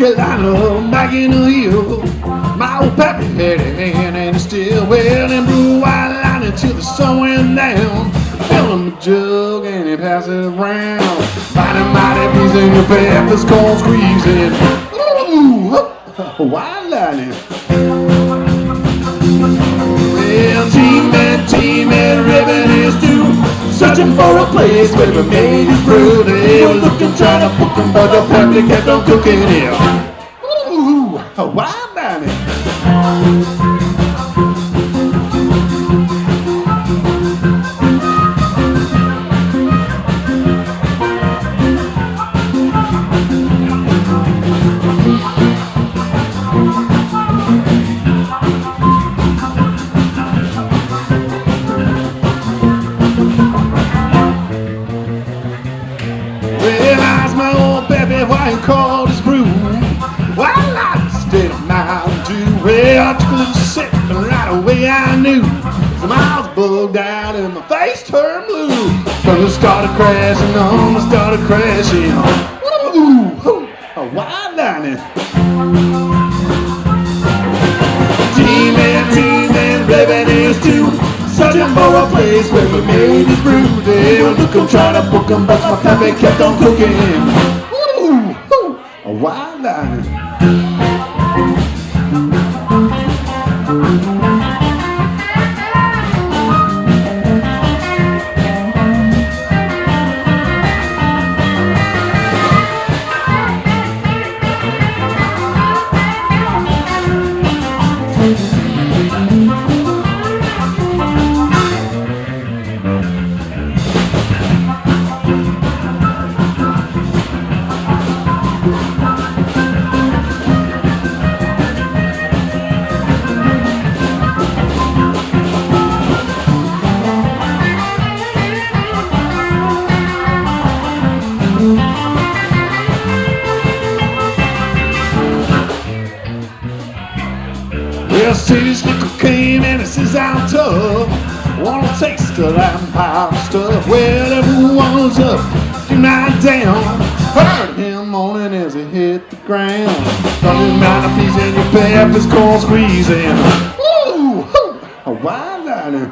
Carolina, back in the hill. My old pappy had a hand and still well and blue white lining till the sun went down. Fill him a jug and he passed it around. Mighty pleasing your peppers corn squeezing. Ooh, white lining. Well, team and ribbon is due. Searching for a place where we made his brew. They were looking, trying to book him, but the family kept on cooking him. Ooh, wild dining. Why he called his brew? Well, I stayed a mile or two. Well, I took a little sip and right away I knew the miles bugged out and my face turned blue. Thunder started crashing on, I started crashing. Ooh, a wild lining. Team and revenues too. Searching for a place where we made his brew. They were looking, trying to book him, but my pappy kept on cooking him. A wild lining. Well, Sadie's nickel came and it says I'm tough. Wanna taste of that power stuff. Well, everyone's up, you're not down. Heard him moaning as he hit the ground. Thunder mountain piece in your peppers corn squeezing. Ooh, a wild liner.